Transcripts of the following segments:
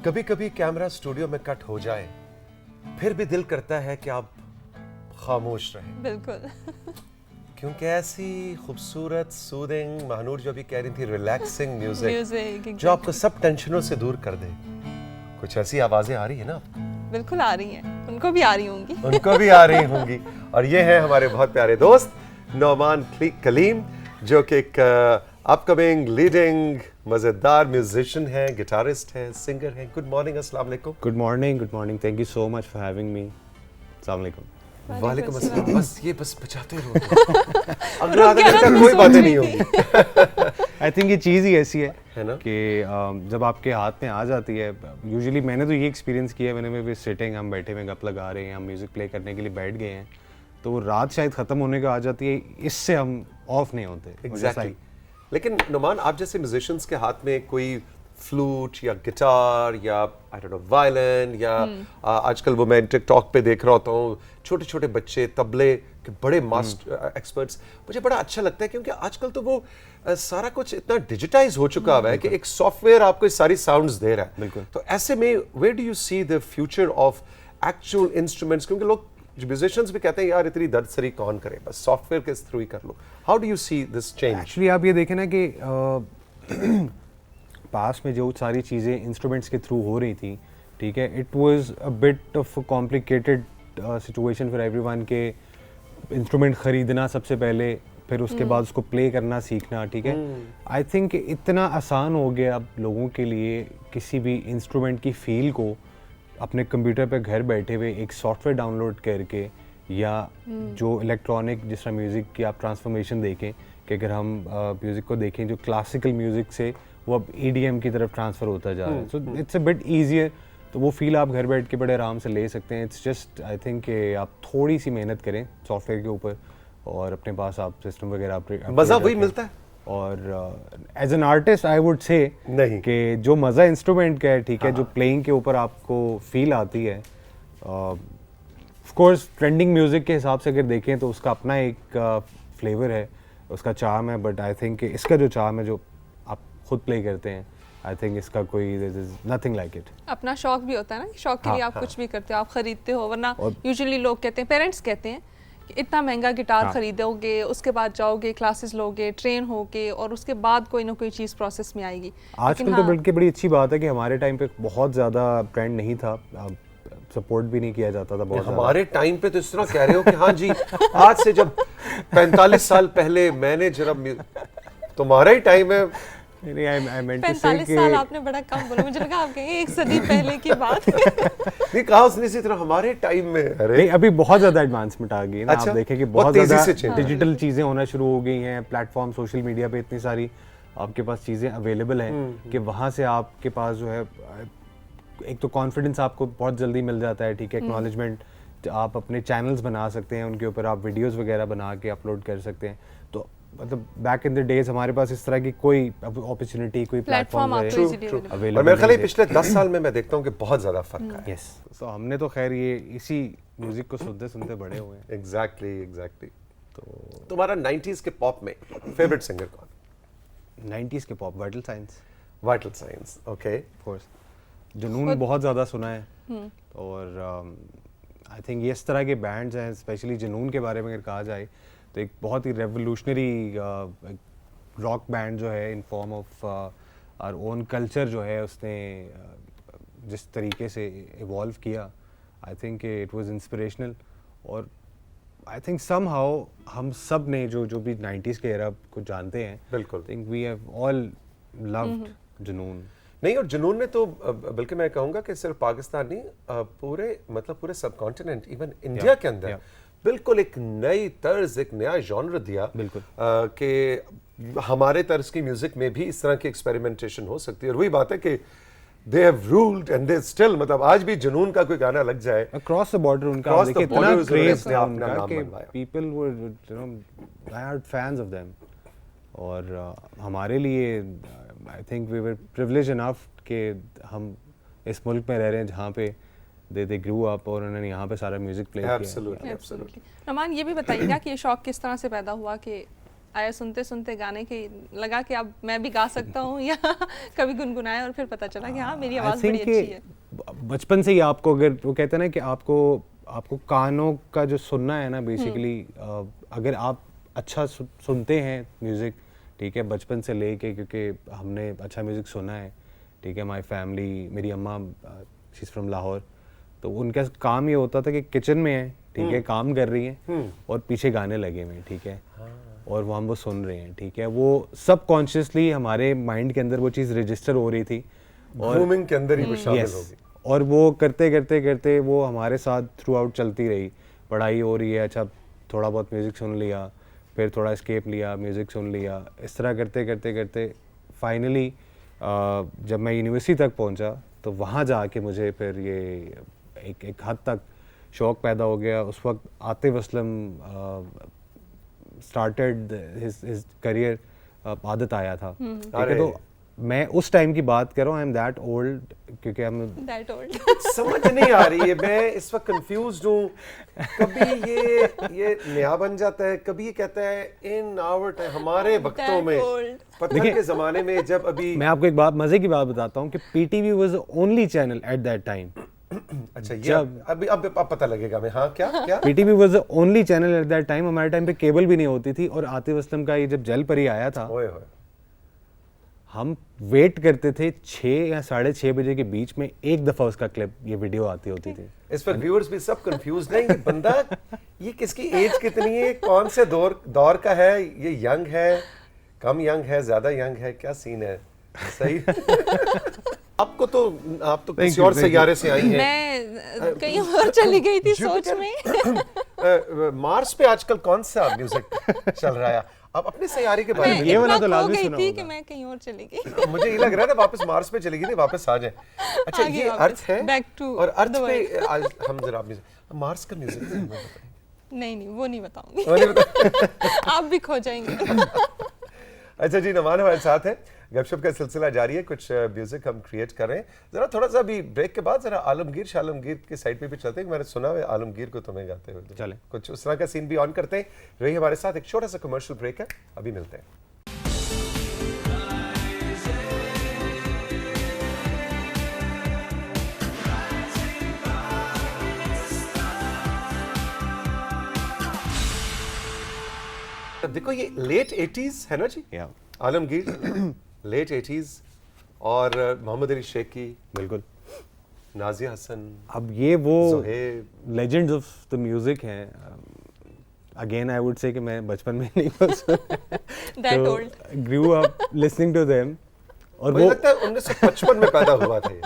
कभी कभी camera studio में कट हो जाए, फिर भी दिल करता है कि आप खामोश रहें। बिल्कुल। क्योंकि ऐसी खूबसूरत सूदिंग, महानूर जो भी कह रही थी, रिलैक्सिंग म्यूजिक म्यूजिक जो आपको सब टेंशनों से दूर कर दे। कुछ ऐसी आवाजें आ रही है ना आपको? बिल्कुल आ रही हैं, उनको भी आ रही होंगी। उनको भी आ रही होंगी। और ये हैं हमारे बहुत प्यारे दोस्त नौमान कलीम, जो कि एक अपकमिंग लीडिंग मजेदार म्यूजिशियन है, गिटारिस्ट है, सिंगर है। गुड मॉर्निंग, अस्सलाम वालेकुम। Good morning, thank you so much for having me. अस्सलाम वालेकुम। वालेकुम अस्सलाम। बस बचाते रहो। अगला आधा घंटा कोई बातें नहीं होंगी। आई थिंक ये चीज़ ही ऐसी है ना? कि जब आपके हाथ में आ जाती है, यूजुअली मैंने तो ये एक्सपीरियंस किया है, मैंने भी सिटिंग, हम बैठे हुए गप लगा रहे हैं, हम म्यूज़िक प्ले करने के लिए बैठ गए हैं, तो वो रात शायद ख़त्म होने को आ जाती है, इससे हम ऑफ नहीं होते। Exactly. लेकिन नुमान, आप जैसे म्यूजिशियंस के हाथ में कोई फ्लूट या गिटार या आई डोंट नो वायलिन या आजकल वो मैं टिकटॉक पे देख रहा होता हूँ, छोटे छोटे बच्चे तबले के बड़े मास्टर एक्सपर्ट्स, मुझे बड़ा अच्छा लगता है क्योंकि आजकल तो वो सारा कुछ इतना डिजिटाइज हो चुका हुआ है कि एक सॉफ्टवेयर आपको सारी साउंड्स दे रहा है। बिल्कुल। तो ऐसे में where do you see the future of actual instruments? क्योंकि लोग म्यूजिशियंस भी कहते हैं यार इतनी दर्द सरी कौन करे, बस सॉफ्टवेयर के थ्रू ही कर लो। How do you see this change? Actually आप ये देखें ना कि पास में जो सारी चीज़ें इंस्ट्रूमेंट्स के थ्रू हो रही थी, ठीक है, it was a bit of complicated situation for everyone के इंस्ट्रूमेंट ख़रीदना सबसे पहले, फिर उसके बाद उसको प्ले करना सीखना, ठीक है। आई थिंक इतना आसान हो गया अब लोगों के लिए किसी भी इंस्ट्रूमेंट की फील को अपने कंप्यूटर पे घर बैठे हुए एक सॉफ्टवेयर डाउनलोड करके, या जो इलेक्ट्रॉनिक जिस तरह म्यूज़िक की आप ट्रांसफॉर्मेशन देखें कि अगर हम म्यूज़िक को देखें जो क्लासिकल म्यूज़िक से वो अब EDM की तरफ ट्रांसफ़र होता जा रहा है, so it's a bit easier, तो वो फील आप घर बैठ के बड़े आराम से ले सकते हैं। इट्स जस्ट आई थिंक कि आप थोड़ी सी मेहनत करें सॉफ्टवेयर के ऊपर और अपने पास आप सिस्टम वगैरह मजा वही मिलता है। और as an artist I would say नहीं कि जो मज़ा इंस्ट्रूमेंट का है, ठीक है, जो प्लेइंग के ऊपर आपको फील आती है, ऑफ कोर्स ट्रेंडिंग म्यूज़िक के हिसाब से अगर देखें तो उसका अपना एक फ्लेवर है, उसका चार्म है, बट आई थिंक इसका जो चार्म है जो आप खुद प्ले करते हैं, आई थिंक इसका कोई नथिंग लाइक इट। अपना शौक भी होता है ना कि शौक के लिए आप कुछ भी करते हो, आप खरीदते हो, वरना यूजुअली लोग कहते हैं, पेरेंट्स कहते हैं कि इतना महंगा गिटार खरीदोगे, उसके बाद जाओगे क्लासेस लोगे, ट्रेन होगे और उसके बाद कोई ना कोई चीज़ प्रोसेस में आएगी। आजकल तो बल्कि बड़ी अच्छी बात है कि हमारे टाइम पे बहुत ज़्यादा ट्रेंड नहीं था, सपोर्ट भी नहीं किया जाता था बहुत। हमारे टाइम पे तो इस तरह कह रहे हो कि हाँ जी, आज से जब 45 साल पहले मैंने जरा, तुम्हारा ही टाइम है। नहीं, I meant to say 45 साल आपने बड़ा कम बोला, मुझे लगा आप कहेंगे एक सदी पहले की बात। नहीं कहा उसने, इसी तरह हमारे टाइम में। अरे नहीं, अभी बहुत ज़्यादा एडवांसमेंट आ गई है ना। अच्छा? आप देखें कि बहुत बहुत तेजी से ज़्यादा डिजिटल चीज़ें होना शुरू हो गई हैं, प्लेटफॉर्म सोशल मीडिया पे इतनी सारी आपके पास चीज़ें अवेलेबल हैं कि वहाँ से आपके पास जो है एक तो कॉन्फिडेंस आपको बहुत जल्दी मिल जाता है, ठीक है, एक्नॉलेजमेंट, आप अपने चैनल्स बना सकते हैं, उनके ऊपर आप वीडियोस वगैरह बना के अपलोड कर सकते हैं। तो मतलब बैक इन द डेज हमारे पास इस तरह की कोई अपॉर्चुनिटी, कोई प्लेटफॉर्म और मेरे ख्याल पिछले 10 साल में मैं देखता हूँ कि बहुत ज्यादा फर्क है। यस, सो हमने तो खैर ये इसी म्यूजिक को सुनते सुनते बड़े हुए हैं। एग्जैक्टली। तो तुम्हारा 90s के पॉप में फेवरेट सिंगर कौन? 90s के pop, vital science. Vital science, okay. Of course जुनून बहुत ज़्यादा सुना है, और आई थिंक ये इस तरह के बैंड्स हैं, स्पेशली जुनून के बारे में अगर कहा जाए तो एक बहुत ही रेवोल्यूशनरी रॉक बैंड जो है in form of our own culture जो है, उसने जिस तरीके से इवॉल्व किया, I think it was inspirational. और आई थिंक समहाउ हम सब ने जो भी 90s के एरा को जानते हैं, बिल्कुल, think we have all loved Junoon. नहीं, और जुनून ने तो बल्कि मैं कहूँगा कि सिर्फ पाकिस्तान नहीं, पूरे सब कॉन्टिनेंट, इवन इंडिया के अंदर बिल्कुल एक नई तर्ज, एक नया जॉनर दिया कि हमारे तर्ज की म्यूजिक में भी इस तरह की एक्सपेरिमेंटेशन हो सकती है। और वही बात है कि they have ruled and they still, मतलब आज भी जुनून का कोई गाना लग जाए अक्रॉस द बॉर्डर, उनका इतना क्रेज था उनका कि people were you know die fans of them. और हमारे लिए I think we were privilege enough कि हम इस मुल्क में रह रहे हैं जहाँ पे they grew up और उन्होंने यहाँ पे सारा म्यूजिक प्ले किया। Absolutely. नमान, ये भी बताइएगा कि ये शौक किस तरह से पैदा हुआ कि आया सुनते सुनते गाने की, लगा कि अब मैं भी गा सकता हूँ या कभी गुनगुनाया और फिर पता चला कि हाँ मेरी आवाज़ बड़ी अच्छी है? बचपन से ही आपको, अगर वो कहते हैं ना कि आपको कानों का जो सुनना है ना बेसिकली, अगर आप अच्छा सुनते हैं म्यूज़िक, ठीक है, बचपन से लेके, क्योंकि हमने अच्छा म्यूज़िक सुना है, ठीक है, माय फैमिली, मेरी अम्मा शी इज़ फ्रॉम लाहौर, तो उनका काम ये होता था कि किचन में है, ठीक है, काम कर रही हैं और पीछे गाने लगे हुए हैं, ठीक है, और वो हम वो सुन रहे हैं, ठीक है, वो सबकॉन्शियसली हमारे माइंड के अंदर वो चीज़ रजिस्टर हो रही थी और ग्रूमिंग के अंदर ही वो शामिल हो गई। और वो करते करते करते वो हमारे साथ थ्रू आउट चलती रही। पढ़ाई हो रही है, अच्छा थोड़ा बहुत म्यूज़िक सुन लिया, फिर थोड़ा एस्केप लिया, म्यूज़िक सुन लिया, इस तरह करते करते करते फाइनली जब मैं यूनिवर्सिटी तक पहुंचा तो वहाँ जाके मुझे फिर ये एक हद तक शौक़ पैदा हो गया। उस वक्त Atif Aslam started his career, आदत आया था, ठीक है, तो मैं उस टाइम की बात कर रहा हूँ। आई एम दैट ओल्ड, क्योंकि हम दैट ओल्ड समझ नहीं आ रही है, मैं इस वक्त कंफ्यूज्ड हूँ। कभी ये नया बन जाता है, कभी ये कहता है इन आवर टाइम, हमारे वक्तों में, पत्थर के जमाने में, जब अभी मैं आपको एक बात, मजे की बात बताता हूँ कि PTV was the only channel at that time. अच्छा, ये अब पता लगेगा मैं, हाँ क्या PTV was the only channel at that time. हमारे टाइम पे केबल भी नहीं होती थी, और आतिफ असलम का ये जब जल परी आया था, हम वेट करते थे 6 या 6:30 बजे के बीच में एक दफा उसका क्लिप, ये वीडियो आती होती थी। इस वक्त व्यूअर्स भी सब कंफ्यूज हैं, ये बंदा, ये किसकी एज कितनी है, कौन से दौर का है, ये यंग है, कम यंग है, ज्यादा यंग है, क्या सीन है? सही आप तो किसी और सैयारे से आई हैं। मैं कहीं और चली गई थी सोच में। मार्स पे आजकल कौन सा म्यूजिक चल रहा है? आप अपने सैयारे के बारे में ये वाला तो लाजमी सुना होगा। कि मैं कहीं और चली गई। मुझे ये लग रहा था वापस मार्स पे चली गई थी, वापस आ जाए। अच्छा, ये अर्थ है और अर्थ पे आज हम जरा मार्स का म्यूजिक नहीं वो नहीं बताऊंगी। आप भी खो जाएंगे। अच्छा जी, नमान हमारे साथ है, गपशप का सिलसिला जारी है, कुछ म्यूजिक हम क्रिएट कर रहे हैं। जरा थोड़ा सा अभी ब्रेक के बाद जरा आलमगीर शालमगीर के साइड पे भी चलते हैं। मैंने सुना है आलमगीर को तुम्हें गाते हुए, चले कुछ उस तरह का सीन भी ऑन करते हैं। रही हमारे साथ, एक छोटा सा कमर्शियल ब्रेक है, अभी मिलते हैं। देखो, ये लेट 80s है ना जी, आलमगीर लेट 80s, और मोहम्मद अली शेखी, बिल्कुल, नाजिया हसन, अब ये वो लेजेंड्स ऑफ द म्यूजिक हैं। अगेन आई वुड से कि मैं बचपन में नहीं that old, grew up listening to them, और वो लगता है 1955 में पैदा हुआ था ये।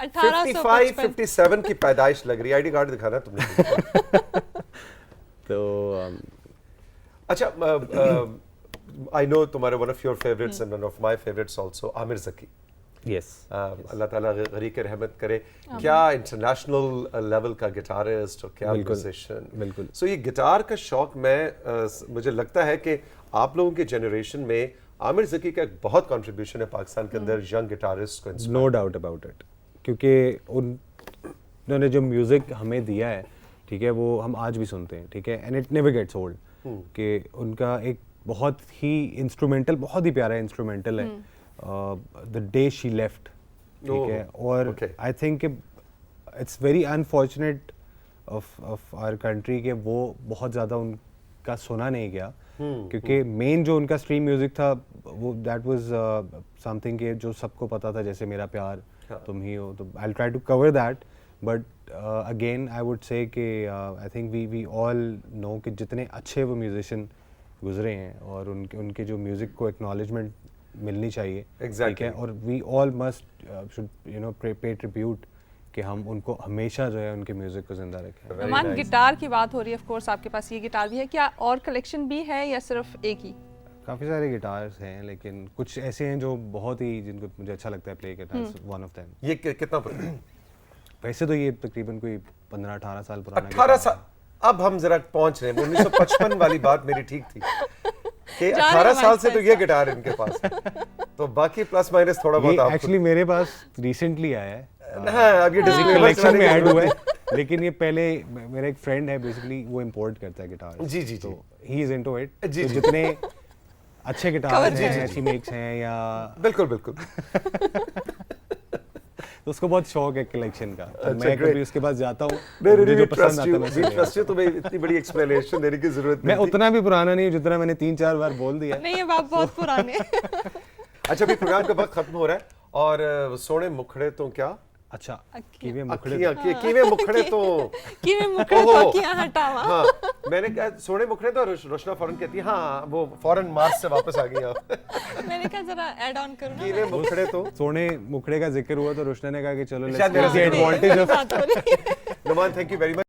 55-57 की पैदाइश लग रही है। आईडी कार्ड दिखाना तुमने। तो अच्छा, आई नो तुम्हारे one of your favourites and one of my favourites also, Aamir Zaki. Yes, Allah ताला गरीक रहमत करे। क्या इंटरनेशनल लेवल का गिटारिस्ट और क्या म्यूजिशियन। बिल्कुल। सो ये गिटार का शौक, मुझे लगता है कि आप लोगों के जनरेशन में आमिर ज़की का एक बहुत कंट्रीब्यूशन है पाकिस्तान के अंदर यंग गिटारिस्ट को। नो डाउट अबाउट इट, क्योंकि उन्होंने जो म्यूजिक हमें दिया है, ठीक है, वो हम आज भी सुनते हैं, ठीक है, and it never gets old. कि उनका एक बहुत ही इंस्ट्रूमेंटल, बहुत ही प्यारा इंस्ट्रूमेंटल है, द डे शी लेफ्ट, ठीक है, और I think it's very unfortunate of our country कि वो बहुत ज़्यादा उनका सुना नहीं गया, क्योंकि मेन जो उनका स्ट्रीम म्यूजिक था वो दैट वाज समथिंग के जो सबको पता था, जैसे मेरा प्यार तुम ही हो। तो I try to cover that, but again I would say कि I think we all know कि जितने अच्छे वो म्यूजिशियन गुजरे हैं और उनके जो म्यूज़िक को एक्नॉलेजमेंट मिलनी चाहिए, ठीक है, और we all must should you know pay tribute कि हम उनको हमेशा जो है उनके म्यूज़िक को जिंदा रखें। नमान, गिटार की बात हो रही है, ऑफ कोर्स आपके पास ये गिटार भी है, क्या और कलेक्शन भी है या सिर्फ एक ही? काफ़ी सारे गिटार्स हैं, लेकिन कुछ ऐसे हैं जो बहुत ही, जिनको मुझे अच्छा लगता है प्ले करना, वन ऑफ देम। ये कितना पुराना? वैसे तो ये तकरीबन कोई 15-18 साल पुराना। 18 साल? अब हम जरा पहुंच रहे हैं, 1955 वाली बात मेरी ठीक थी कि 18 साल से तो ये गिटार इनके पास है, तो बाकी प्लस माइनस थोड़ा बहुत आपको। एक्चुअली मेरे पास रिसेंटली आया है, हाँ, अब ये कलेक्शन में ऐड हुआ है, लेकिन ये पहले मेरा एक फ्रेंड है, बेसिकली वो इंपोर्ट करता है गिटार। जी जी, तो ही इज इनटू इट। जी, जितने अच्छे गिटार हैं, अच्छी मेक्स हैं या बिल्कुल बिल्कुल। तो उसको बहुत शौक है कलेक्शन का, तो अच्छा, मैं great. कभी उसके पास जाता हूँ, नहीं मुझे नहीं, जो पसंद आता है मैं वी उसे ले ट्रस्ट यू, तुम्हें इतनी बड़ी एक्सप्लेनेशन देने की जरूरत मैं नहीं थी। उतना भी पुराना नहीं हूँ जितना मैंने 3-4 बार बोल दिया। नहीं अब आप बहुत पुराने अच्छा, अभी प्रोग्राम का वक्त खत्म हो रहा है और सोने मुखड़े तो क्या अच्छा, अखियाँ। कीवे मुखड़े अखियां कीवे मुखड़े तो कि मैं मुखड़े ओहो। तो किया हटावा। हाँ, मैंने कहा सोने मुखड़े तो रोशना फौरन कहती है हाँ वो फौरन मार्स से वापस आ गई आप। मैंने कहा जरा ऐड ऑन करो ना। कीवे मुखड़े तो सोने मुखड़े का जिक्र हुआ तो रोशना ने कहा कि चलो शायद मेरा लेट्स टेक एडवांटेज ऑफ बात हो रही है। Numan, thank you very much.